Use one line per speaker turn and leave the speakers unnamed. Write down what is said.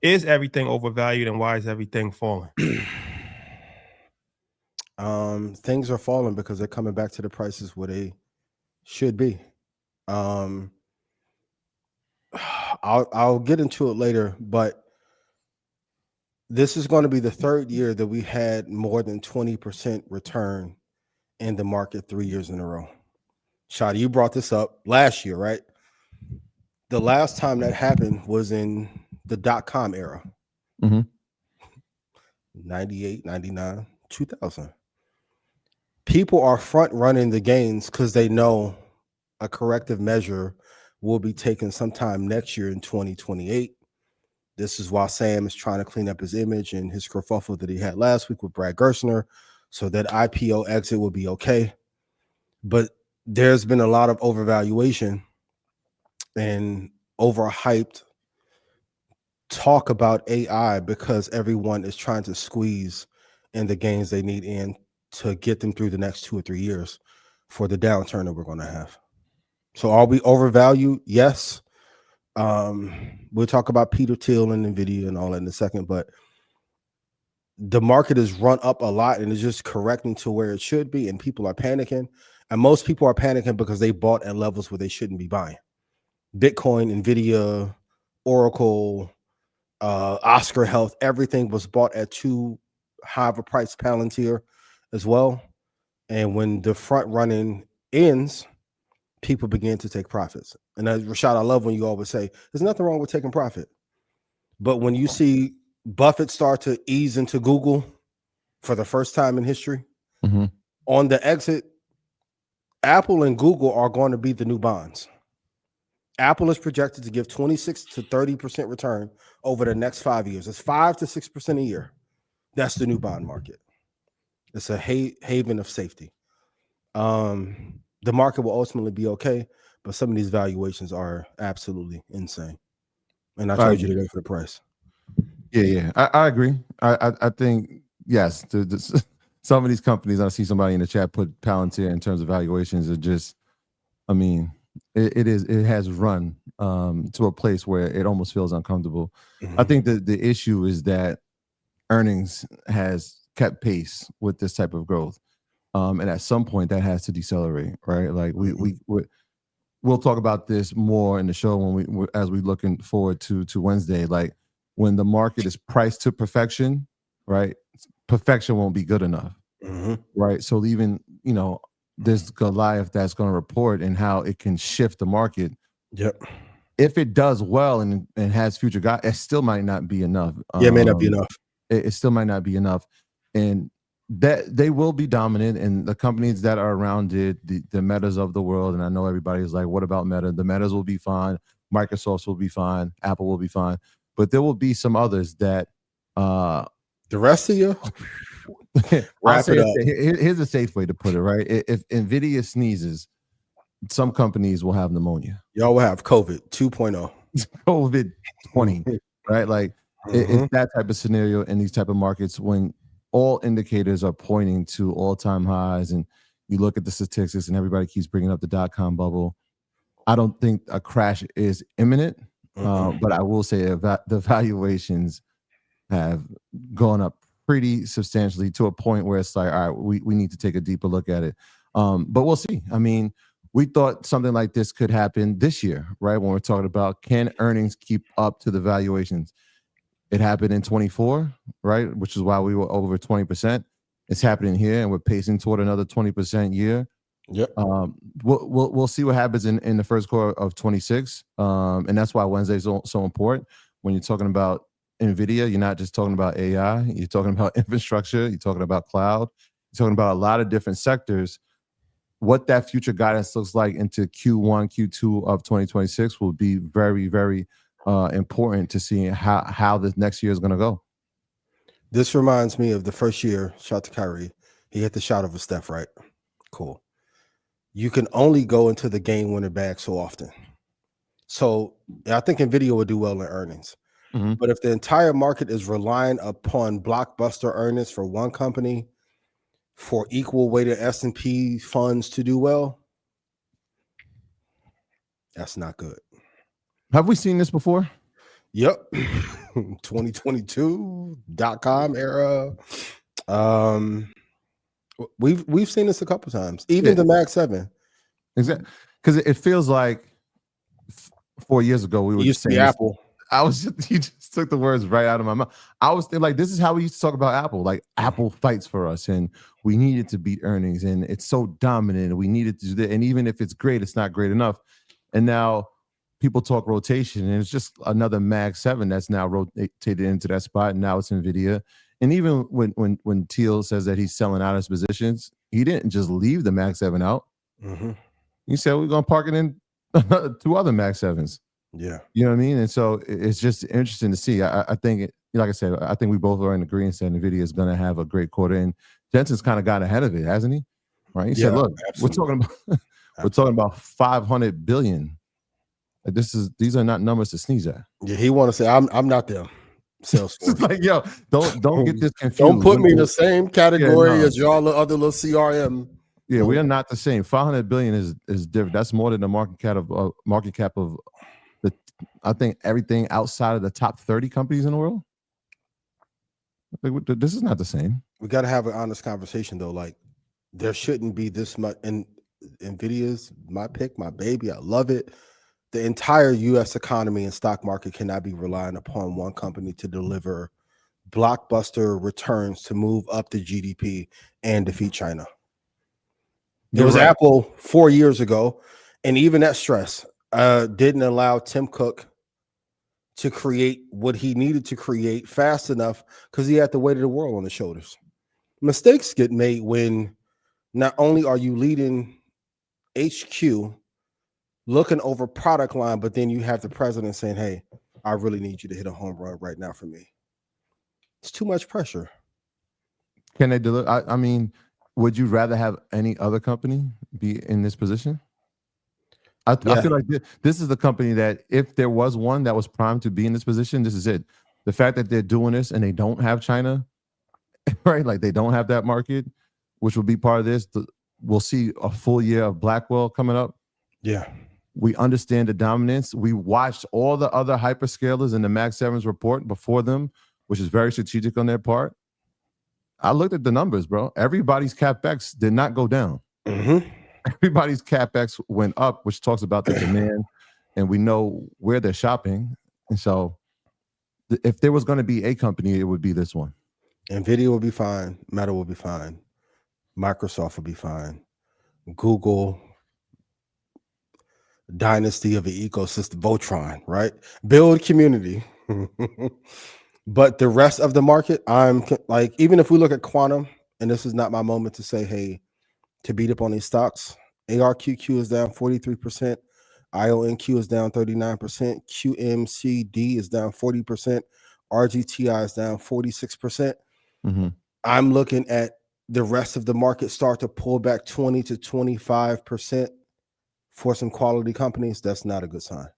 Is everything overvalued, and why is everything falling?
Things are falling because they're coming back to the prices where they should be. Um, I'll get into it later, but this is going to be the third year that we had more than 20% return in the market 3 years in a row. Shadi, you brought this up last year, right? The last time that happened was in the .com era.
Mm-hmm.
98, 99, 2000. People are front running the gains because they know a corrective measure will be taken sometime next year in 2028. This is why Sam is trying to clean up his image and his kerfuffle that he had last week with Brad Gerstner, so that IPO exit will be okay. But there's been a lot of overvaluation and overhyped talk about AI because everyone is trying to squeeze in the gains they need in to get them through the next 2 or 3 years for the downturn that we're going to have. So are we overvalued? Yes. We'll talk about Peter Thiel and Nvidia and all that in a second, but the market has run up a lot and is just correcting to where it should be, and people are panicking. And most people are panicking because they bought at levels where they shouldn't be buying. Bitcoin, Nvidia, Oracle, Oscar Health, everything was bought at too high of a price. Palantir as well. And when the front running ends, people begin to take profits. And as Rashad, I love when you always say there's nothing wrong with taking profit. But when you see Buffett start to ease into Google for the first time in history,
Mm-hmm.
on the exit, Apple and Google are going to be the new bonds. Apple is projected to give 26 to 30% return over the next 5 years. It's 5 to 6% a year. That's the new bond market. It's a haven of safety. The market will ultimately be okay, but some of these valuations are absolutely insane. And I told you to wait for the price.
Yeah. I agree. I think, yes, some of these companies, I see somebody in the chat put Palantir in terms of valuations are just, I mean, it has run to a place where it almost feels uncomfortable.
Mm-hmm.
I think the issue is that earnings has kept pace with this type of growth. And at some point that has to decelerate, right? Like we'll talk about this more in the show when as we looking forward to Wednesday. Like when the market is priced to perfection, right? Perfection won't be good enough, right? So even there's Goliath that's going to report and how it can shift the market.
Yep.
If it does well and has future guys, it still might not be enough.
Yeah, it may not be enough.
It still might not be enough, and that they will be dominant, and the companies that are around it, the Metas of the world, and I know everybody's like, what about Meta? The Metas will be fine, Microsoft will be fine, Apple will be fine, but there will be some others that
the rest of you
wrap it up. Here's a safe way to put it, right? If Nvidia sneezes, some companies will have pneumonia.
Y'all will have COVID 2.0.
COVID 20, right? Like it's that type of scenario in these type of markets when all indicators are pointing to all-time highs, and you look at the statistics and everybody keeps bringing up the .com bubble. I don't think a crash is imminent, but I will say that the valuations have gone up pretty substantially to a point where it's like, all right, we need to take a deeper look at it. But we'll see. I mean, we thought something like this could happen this year, right? When we're talking about can earnings keep up to the valuations? It happened in 24, right? Which is why we were over 20%. It's happening here, and we're pacing toward another 20% year.
Yep.
We'll see what happens in the first quarter of 26. And that's why Wednesday is so important. When you're talking about Nvidia, you're not just talking about AI. You're talking about infrastructure. You're talking about cloud. You're talking about a lot of different sectors. What that future guidance looks like into Q1, Q2 of 2026 will be very, very important to see how this next year is going to go.
This reminds me of the first year, shot to Kyrie. He hit the shot of a Steph, right? Cool. You can only go into the game winner bag so often. So I think Nvidia will do well in earnings. But if the entire market is relying upon blockbuster earnings for one company for equal weighted S&P funds to do well, that's not good.
Have we seen this before?
Yep. 2022 .com era. We've seen this a couple times. Even the Mag 7.
Exactly. Because it feels like 4 years ago we were
It used to be
saying this.
Apple.
You just took the words right out of my mouth. I was thinking, like, this is how we used to talk about Apple. Like, Apple fights for us, and we needed to beat earnings, and it's so dominant, and we needed to do that. And even if it's great, it's not great enough. And now people talk rotation, and it's just another Mag 7 that's now rotated into that spot. And now it's Nvidia. And even when Thiel says that he's selling out his positions, he didn't just leave the Mag 7 out. He said we're gonna park it in 2 other Mag 7s.
Yeah.
You know what I mean? And so it's just interesting to see. I think, like I said, I think we both are in agreement that Nvidia is going to have a great quarter. And Jensen's kind of got ahead of it, hasn't he? Right? He said, "Look,
absolutely.
we're talking about 500 billion. Like, these are not numbers to sneeze at."
Yeah, he want to say I'm not them. Salesforce.
It's like, yo, don't get this confused.
Don't put me in the same category as y'all other little CRM.
Yeah, we are not the same. 500 billion is different. That's more than the market cap of I think everything outside of the top 30 companies in the world. Like, this is not the same.
We got to have an honest conversation, though. Like, there shouldn't be this much. And Nvidia's my pick, my baby. I love it. The entire U.S. economy and stock market cannot be relying upon one company to deliver blockbuster returns to move up the GDP and defeat China. It was right. Apple 4 years ago, and even that stress didn't allow Tim Cook to create what he needed to create fast enough because he had the weight of the world on his shoulders. Mistakes get made when not only are you leading HQ looking over product line, but then you have the president saying, "Hey, I really need you to hit a home run right now for me." It's too much pressure.
Can they deliver? I mean, would you rather have any other company be in this position? I feel like this is the company that if there was one that was primed to be in this position, this is it. The fact that they're doing this and they don't have China, right? Like, they don't have that market, which will be part of this. We'll see a full year of Blackwell coming up.
Yeah.
We understand the dominance. We watched all the other hyperscalers in the Mag 7's report before them, which is very strategic on their part. I looked at the numbers, bro. Everybody's CapEx did not go down. Everybody's CapEx went up, which talks about the demand, and we know where they're shopping. And so if there was going to be a company, it would be this one.
Nvidia will be fine. Meta will be fine. Microsoft will be fine. Google, dynasty of the ecosystem, Voltron, right? Build community. But the rest of the market, I'm like, even if we look at quantum, and this is not my moment to say, hey, to beat up on these stocks, ARQQ is down 43%, IONQ is down 39%, QMCD is down 40%, RGTI is down 46%. I'm looking at the rest of the market start to pull back 20 to 25% for some quality companies. That's not a good sign.